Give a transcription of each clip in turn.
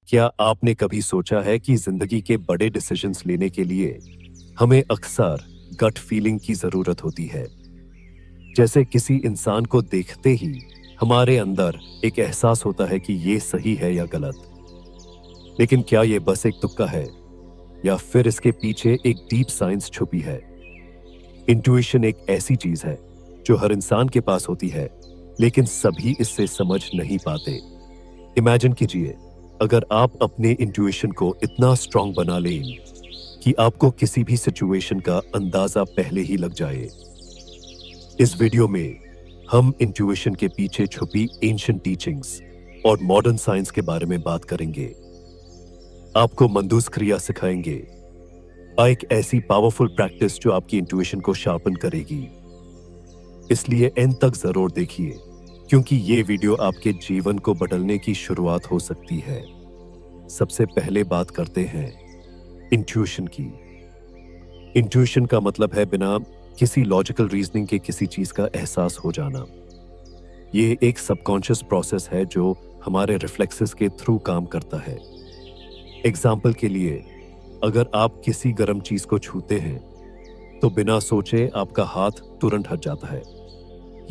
क्या आपने कभी सोचा है कि जिंदगी के बड़े डिसीजंस लेने के लिए हमें अक्सर गट फीलिंग की जरूरत होती है। जैसे किसी इंसान को देखते ही हमारे अंदर एक एहसास होता है कि ये सही है या गलत। लेकिन क्या ये बस एक तुक्का है या फिर इसके पीछे एक डीप साइंस छुपी है? इंट्यूइशन एक ऐसी चीज है जो हर इंसान के पास होती है, लेकिन सभी इससे समझ नहीं पाते। इमेजिन कीजिए, अगर आप अपने इंट्यूइशन को इतना स्ट्रांग बना लें कि आपको किसी भी सिचुएशन का अंदाजा पहले ही लग जाए। इस वीडियो में हम इंट्यूइशन के पीछे छुपी एंशिएंट टीचिंग्स और मॉडर्न साइंस के बारे में बात करेंगे। आपको मंदूस क्रिया सिखाएंगे, एक ऐसी पावरफुल प्रैक्टिस जो आपकी इंट्यूइशन को शार्पन करेगी। इसलिए एंड तक जरूर देखिए, क्योंकि ये वीडियो आपके जीवन को बदलने की शुरुआत हो सकती है। सबसे पहले बात करते हैं इंट्यूइशन की। इंट्यूइशन का मतलब है बिना किसी लॉजिकल रीजनिंग के किसी चीज का एहसास हो जाना। ये एक सबकॉन्शियस प्रोसेस है जो हमारे रिफ्लेक्सेस के थ्रू काम करता है। एग्जाम्पल के लिए, अगर आप किसी गर्म चीज को छूते हैं तो बिना सोचे आपका हाथ तुरंत हट जाता है।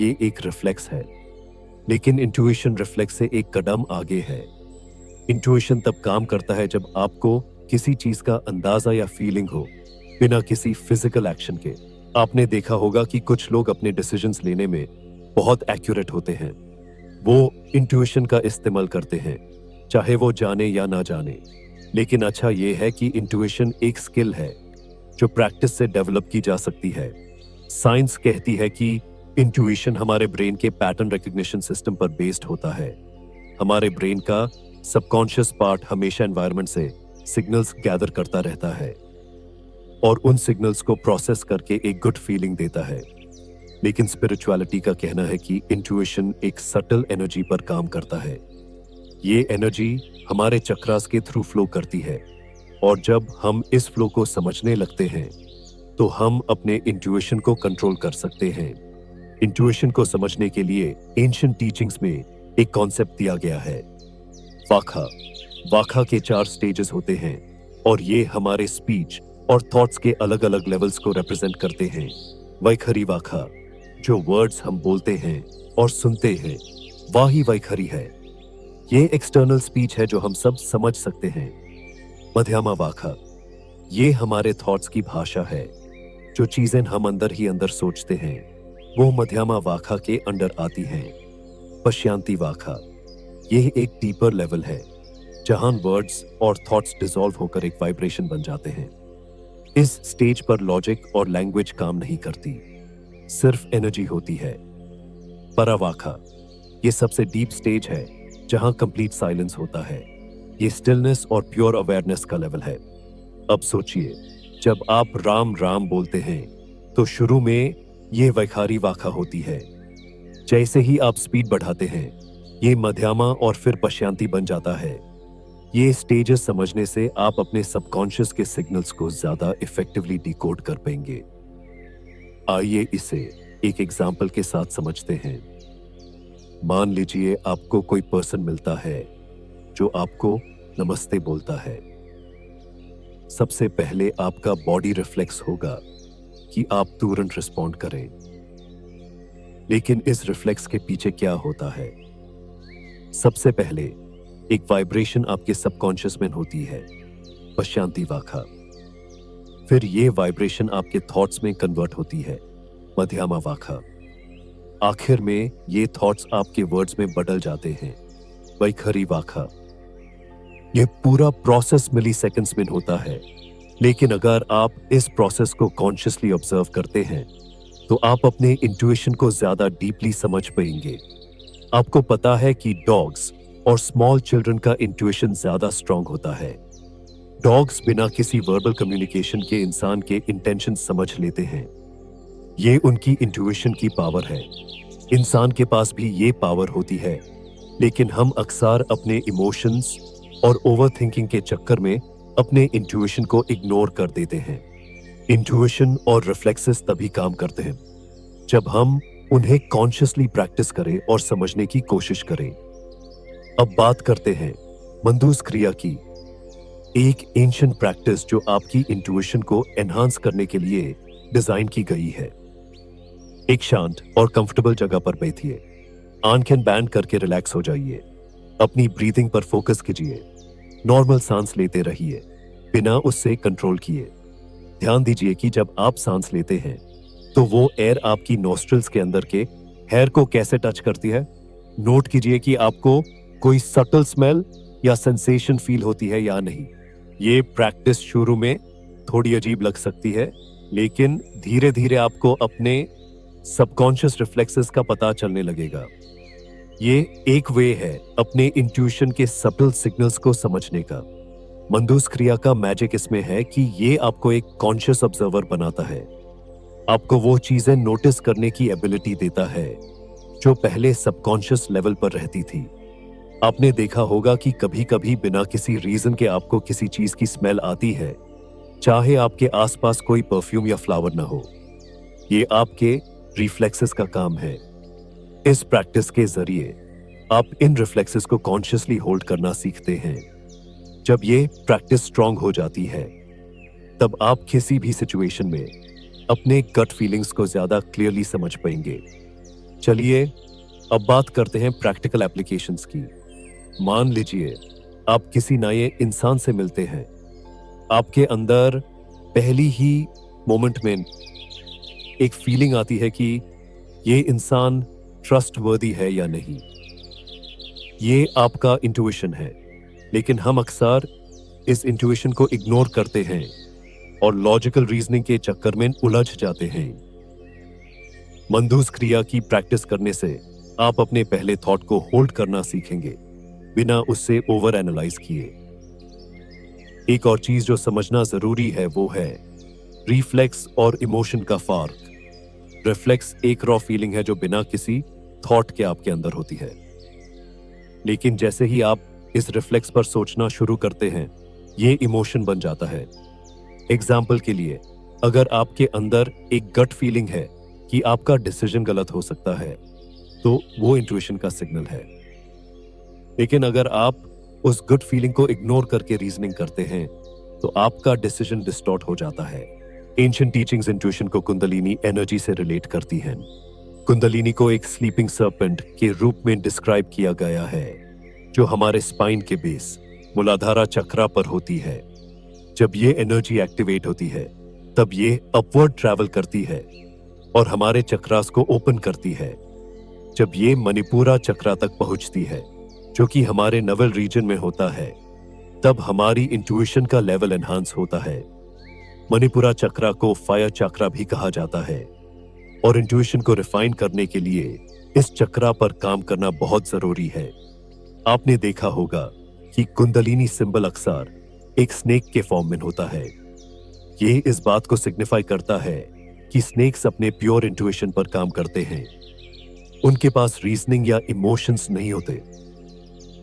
ये एक रिफ्लेक्स है, लेकिन इंट्यूइशन रिफ्लेक्स से एक कदम आगे है। इंट्यूइशन तब काम करता है जब आपको किसी चीज का अंदाजा या फीलिंग हो बिना किसी फिजिकल एक्शन के। आपने देखा होगा कि कुछ लोग अपने डिसीजंस लेने में बहुत एक्यूरेट होते हैं। वो इंट्यूइशन का इस्तेमाल करते हैं, चाहे वो जाने या ना जाने। लेकिन अच्छा ये है कि इंट्यूइशन एक स्किल है जो प्रैक्टिस से डेवलप की जा सकती है। साइंस कहती है कि इंट्यूइशन हमारे ब्रेन के पैटर्न रिकग्निशन सिस्टम पर बेस्ड होता है। हमारे ब्रेन का सबकॉन्शियस पार्ट हमेशा एनवायरनमेंट से सिग्नल्स गैदर करता रहता है और उन सिग्नल्स को प्रोसेस करके एक गुड फीलिंग देता है। लेकिन स्पिरिचुअलिटी का कहना है कि इंट्यूइशन एक सटल एनर्जी पर काम करता है। ये एनर्जी हमारे चक्रास के थ्रू फ्लो करती है, और जब हम इस फ्लो को समझने लगते हैं तो हम अपने इंट्यूइशन को कंट्रोल कर सकते हैं। इंट्यूइशन को समझने के लिए एंशिएंट टीचिंग्स में एक कॉन्सेप्ट दिया गया है, वाखा। वाखा के 4 स्टेजेस होते हैं और ये हमारे स्पीच और थॉट्स के अलग अलग लेवल्स को रिप्रेजेंट करते हैं। वैखरी वाखा, जो वर्ड्स हम बोलते हैं और सुनते हैं, वही वैखरी है। ये एक्सटर्नल स्पीच है जो हम सब समझ सकते हैं। मध्यमा वाखा, ये हमारे थॉट्स की भाषा है। जो चीजें हम अंदर ही अंदर सोचते हैं वो मध्यमा वाखा के अंडर आती हैं। पश्यांति वाखा, यह एक डीपर लेवल है जहां वर्ड्स और थॉट्स डिसॉल्व होकर एक वाइब्रेशन बन जाते हैं। इस स्टेज पर लॉजिक और लैंग्वेज काम नहीं करती, सिर्फ एनर्जी होती है। परावाखा, यह सबसे डीप स्टेज है जहां कंप्लीट साइलेंस होता है। ये स्टिलनेस और प्योर अवेयरनेस का लेवल है। अब सोचिए, जब आप राम राम बोलते हैं तो शुरू में यह वैखारी वाखा होती है। जैसे ही आप स्पीड बढ़ाते हैं ये मध्यमा और फिर पश्यांति बन जाता है। ये स्टेजेस समझने से आप अपने सबकॉन्शियस के सिग्नल्स को ज्यादा इफेक्टिवली डिकोड कर पाएंगे। आइए इसे एक एग्जाम्पल के साथ समझते हैं। मान लीजिए आपको कोई पर्सन मिलता है जो आपको नमस्ते बोलता है। सबसे पहले आपका बॉडी रिफ्लेक्स होगा कि आप तुरंत रिस्पॉन्ड करें। लेकिन इस रिफ्लेक्स के पीछे क्या होता है? सबसे पहले एक वाइब्रेशन आपके सबकॉन्शियस में होती है, पश्यांति वाखा। फिर ये वाइब्रेशन आपके थॉट्स में कन्वर्ट होती है, मध्यमा वाखा। आखिर में ये थॉट्स आपके वर्ड्स में बदल जाते हैं, वैखरी वाखा। यह पूरा प्रोसेस मिली सेकेंड्स में होता है। लेकिन अगर आप इस प्रोसेस को कॉन्शियसली ऑब्जर्व करते हैं तो आप अपने इंट्यूइशन को ज्यादा डीपली समझ पाएंगे। आपको पता है कि डॉग्स और स्मॉल चिल्ड्रन का इंट्यूइशन ज्यादा स्ट्रांग होता है। डॉग्स बिना किसी वर्बल कम्युनिकेशन के इंसान के इंटेंशन समझ लेते हैं। ये उनकी इंट्यूइशन की पावर है। इंसान के पास भी ये पावर होती है, लेकिन हम अक्सर अपने इमोशंस और ओवरथिंकिंग के चक्कर में अपने इंट्यूइशन को इग्नोर कर देते हैं। इंट्यूइशन और रिफ्लेक्सेस तभी काम करते हैं जब हम उन्हें कॉन्शियसली प्रैक्टिस करें और समझने की कोशिश करें। अब बात करते हैं मंदूस क्रिया की एक एंशिएंट प्रैक्टिस जो आपकी इंट्यूशन को एनहांस करने के लिए डिजाइन की गई है। एक शांत और कंफर्टेबल जगह पर बैठिए, आंखें बैंड करके रिलैक्स हो जाइए, अपनी ब्रीदिंग पर फोकस कीजिए, नॉर्मल सांस लेते रहिए बिना उससे कंट्रोल किए। ध्यान दीजिए कि जब आप सांस लेते हैं तो वो एयर आपकी नोस्ट्रिल्स के अंदर के हेयर को कैसे टच करती है। नोट कीजिए कि आपको कोई सटल स्मेल या सेंसेशन फील होती है या नहीं। ये प्रैक्टिस शुरू में थोड़ी अजीब लग सकती है, लेकिन धीरे धीरे आपको अपने सबकॉन्शियस रिफ्लेक्सेस का पता चलने लगेगा। ये एक वे है अपने इंट्यूशन के सटल सिग्नल्स को समझने का। मंदूस क्रिया का मैजिक इसमें है कि ये आपको एक कॉन्शियस ऑब्जर्वर बनाता है, आपको वो चीजें नोटिस करने की एबिलिटी देता है जो पहले सबकॉन्शियस लेवल पर रहती थी। आपने देखा होगा कि कभी कभी बिना किसी रीजन के आपको किसी चीज की स्मेल आती है, चाहे आपके आसपास कोई परफ्यूम या फ्लावर ना हो। ये आपके रिफ्लेक्सेस का काम है। इस प्रैक्टिस के जरिए आप इन रिफ्लेक्सेस को कॉन्शियसली होल्ड करना सीखते हैं। जब ये प्रैक्टिस स्ट्रांग हो जाती है, तब आप किसी भी सिचुएशन में अपने गट फीलिंग्स को ज्यादा क्लियरली समझ पाएंगे। चलिए अब बात करते हैं प्रैक्टिकल एप्लीकेशंस की। मान लीजिए आप किसी नए इंसान से मिलते हैं, आपके अंदर पहली ही मोमेंट में एक फीलिंग आती है कि ये इंसान ट्रस्टवर्दी है या नहीं। ये आपका इंट्यूशन है, लेकिन हम अक्सर इस इंट्यूशन को इग्नोर करते हैं और लॉजिकल रीजनिंग के चक्कर में उलझ जाते हैं। मंदूस क्रिया की प्रैक्टिस करने से आप अपने पहले थॉट को होल्ड करना सीखेंगे बिना उससे ओवर एनालाइज किए। एक और चीज जो समझना जरूरी है वो है रिफ्लेक्स और इमोशन का फर्क। रिफ्लेक्स एक रॉ फीलिंग है जो बिना किसी थॉट के आपके अंदर होती है, लेकिन जैसे ही आप इस रिफ्लेक्स पर सोचना शुरू करते हैं, ये इमोशन बन जाता है। एग्जाम्पल के लिए, अगर आपके अंदर एक गट फीलिंग है कि आपका डिसीजन गलत हो सकता है, तो वो इंट्यूशन का सिग्नल है। लेकिन अगर आप उस गुड फीलिंग को इग्नोर करके रीजनिंग करते हैं, तो आपका डिसीजन डिस्टॉर्ट हो जाता है। एंशिएंट टीचिंग्स इंट्यूशन को कुंडलिनी एनर्जी से रिलेट करती हैं। कुंडलिनी को एक स्लीपिंग सर्पेंट के रूप में डिस्क्राइब किया गया है, जो हमारे स्पाइन के बेस मूलाधारा चक्रा पर होती है। जब ये एनर्जी एक्टिवेट होती है, तब ये अपवर्ड ट्रैवल करती है और हमारे चक्रास को ओपन करती है। जब ये मणिपुरा चक्रा तक पहुंचती है, जो कि हमारे नवल रीजन में होता है, तब हमारी इंट्यूशन का लेवल एनहांस होता है। मणिपुरा चक्रा को फायर चक्रा भी कहा जाता है और इंट्यूशन को रिफाइन करने के लिए इस चक्रा पर काम करना बहुत जरूरी है। आपने देखा होगा कि कुंडलिनी सिंबल अक्सर एक स्नेक के फॉर्म में होता है। ये इस बात को सिग्निफाई करता है कि स्नेक्स अपने प्योर इंट्यूशन पर काम करते हैं। उनके पास रीजनिंग या इमोशंस नहीं होते,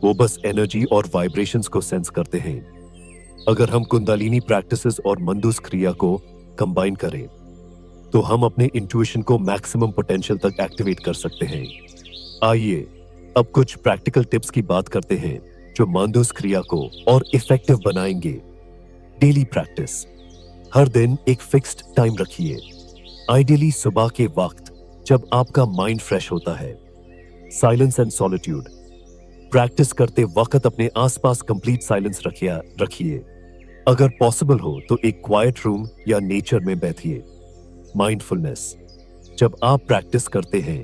वो बस एनर्जी और वाइब्रेशंस को सेंस करते हैं। अगर हम कुंडलिनी प्रैक्टिसेस और मंदूस क्रिया को कंबाइन करें, तो हम अपने इंट्यूशन को मैक्सिमम पोटेंशियल तक एक्टिवेट कर सकते हैं। आइए अब कुछ प्रैक्टिकल टिप्स की बात करते हैं जो मंदूस क्रिया को और इफेक्टिव बनाएंगे। Daily practice. हर दिन एक फिक्स्ड टाइम रखिए, आइडियली सुबह के वक्त जब आपका माइंड फ्रेश होता है। Silence and solitude. प्रैक्टिस करते वक्त अपने आसपास कंप्लीट साइलेंस रखिए। अगर पॉसिबल हो तो एक क्वाइट रूम या नेचर में बैठिए। माइंडफुलनेस। जब आप प्रैक्टिस करते हैं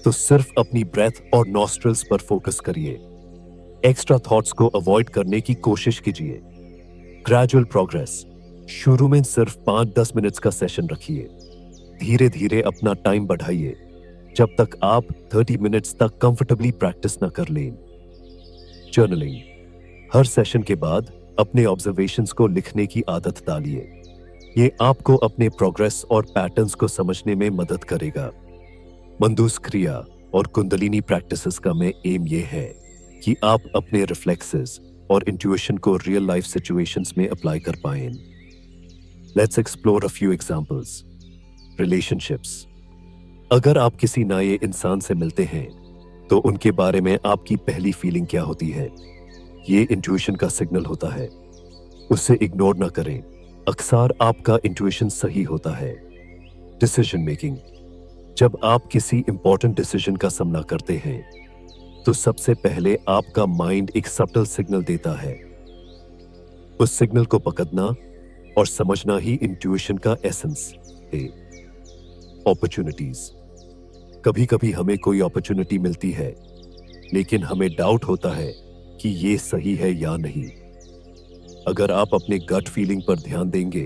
तो सिर्फ अपनी ब्रेथ और नॉस्ट्रल्स पर फोकस करिए। एक्स्ट्रा थॉट्स को अवॉइड करने की कोशिश कीजिए। Gradual progress. शुरू में सिर्फ 5-10 मिनट्स का सेशन रखिए, धीरे धीरे अपना टाइम बढ़ाइए जब तक आप 30 मिनट्स तक कंफर्टेबली प्रैक्टिस न कर लें। जर्नलिंग। हर सेशन के बाद अपने ऑब्जर्वेशंस को लिखने की आदत डालिए। ये आपको अपने प्रोग्रेस और पैटर्न्स को समझने में मदद करेगा। मंदूस क्रिया और कुंडलिनी प्रैक्टिसेस का में एम ये है कि आप अपने रिफ्लेक्सेस और इंट्यूशन को रियल लाइफ सिचुएशंस में अप्लाई कर पाएं। Let's explore a few examples. Relationships. अगर आप किसी नए इंसान से मिलते हैं, तो उनके बारे में आपकी पहली फीलिंग क्या होती है? ये इंट्यूशन का सिग्नल होता है, उसे इग्नोर ना करें। अक्सर आपका इंट्यूशन सही होता है। Decision making. जब आप किसी इंपॉर्टेंट डिसीजन का सामना करते हैं तो सबसे पहले आपका माइंड एक सटल सिग्नल देता है। उस सिग्नल को पकड़ना और समझना ही इंट्यूशन का एसेंस है। अपॉर्चुनिटीज। कभी कभी हमें कोई अपॉर्चुनिटी मिलती है लेकिन हमें डाउट होता है कि ये सही है या नहीं। अगर आप अपने गट फीलिंग पर ध्यान देंगे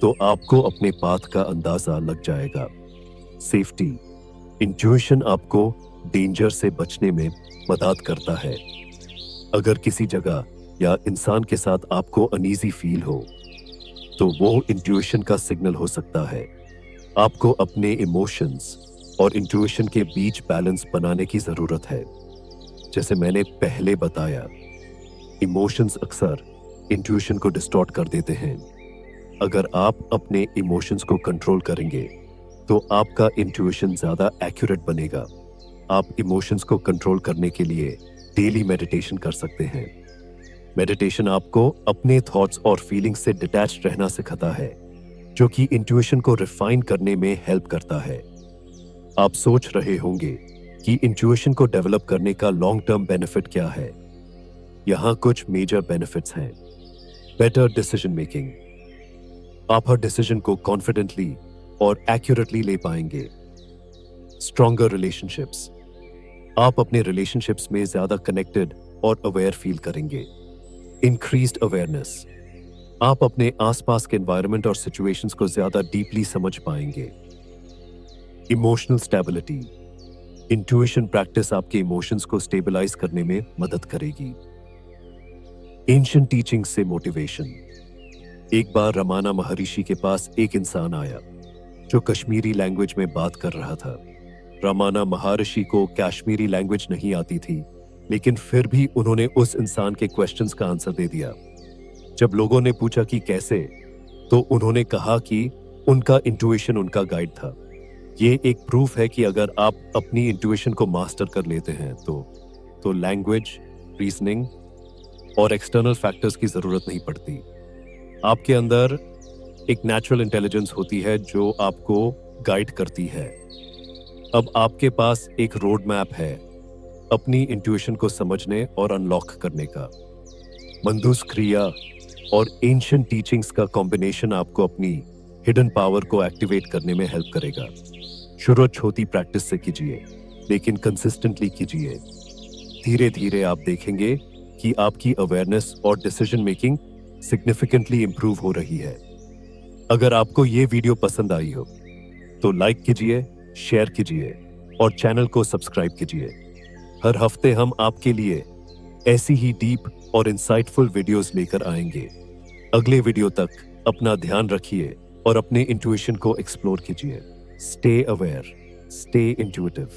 तो आपको अपने पाथ का अंदाजा लग जाएगा। सेफ्टी। इंट्यूशन आपको डेंजर से बचने में मदद करता है। अगर किसी जगह या इंसान के साथ आपको अनईजी फील हो तो वो इंट्यूशन का सिग्नल हो सकता है। आपको अपने इमोशंस और इंट्यूशन के बीच बैलेंस बनाने की जरूरत है। जैसे मैंने पहले बताया, इमोशंस अक्सर इंट्यूशन को डिस्टॉर्ट कर देते हैं। अगर आप अपने इमोशंस को कंट्रोल करेंगे तो आपका इंट्यूशन ज्यादा एक्यूरेट बनेगा। आप इमोशंस को कंट्रोल करने के लिए डेली मेडिटेशन कर सकते हैं। मेडिटेशन आपको अपने थॉट्स और फीलिंग्स से डिटैच रहना सिखाता है, जो कि इंट्यूशन को रिफाइन करने में हेल्प करता है। आप सोच रहे होंगे कि इंट्यूशन को डेवलप करने का लॉन्ग टर्म बेनिफिट क्या है। यहां कुछ मेजर बेनिफिट्स हैं। Better decision making. आप हर डिसीजन को कॉन्फिडेंटली और एक्यूरेटली ले पाएंगे। Stronger relationships. आप अपने रिलेशनशिप्स में ज्यादा कनेक्टेड और अवेयर फील करेंगे। Increased awareness. आप अपने आसपास के एनवायरनमेंट और सिचुएशंस को ज्यादा डीपली समझ पाएंगे। Emotional stability. इंट्यूशन प्रैक्टिस आपके इमोशंस को स्टेबलाइज करने में मदद करेगी। एंशिएंट टीचिंग से मोटिवेशन। एक बार रमाना महर्षि के पास एक इंसान आया जो कश्मीरी लैंग्वेज में बात कर रहा था। रमाना महर्षि को कश्मीरी लैंग्वेज नहीं आती थी, लेकिन फिर भी उन्होंने उस इंसान के क्वेश्चंस का आंसर दे दिया। जब लोगों ने पूछा कि कैसे, तो उन्होंने कहा कि उनका इंट्यूशन उनका गाइड था। ये एक प्रूफ है कि अगर आप अपनी इंट्यूशन को मास्टर कर लेते हैं तो लैंग्वेज, रीजनिंग और एक्सटर्नल फैक्टर्स की जरूरत नहीं पड़ती। आपके अंदर एक नेचुरल इंटेलिजेंस होती है जो आपको गाइड करती है। अब आपके पास एक रोड मैप है अपनी इंट्यूशन को समझने और अनलॉक करने का। मंदुस क्रिया और एंशिएंट टीचिंग्स का कॉम्बिनेशन आपको अपनी हिडन पावर को एक्टिवेट करने में हेल्प करेगा। शुरू छोटी प्रैक्टिस से कीजिए, लेकिन कंसिस्टेंटली कीजिए। धीरे धीरे आप देखेंगे कि आपकी अवेयरनेस और डिसीजन मेकिंग सिग्निफिकेंटली इंप्रूव हो रही है। अगर आपको ये वीडियो पसंद आई हो तो लाइक कीजिए, शेयर कीजिए और चैनल को सब्सक्राइब कीजिए। हर हफ्ते हम आपके लिए ऐसी ही डीप और इंसाइटफुल वीडियोस लेकर आएंगे। अगले वीडियो तक अपना ध्यान रखिए और अपने इंट्यूशन को एक्सप्लोर कीजिए। Stay aware, stay intuitive.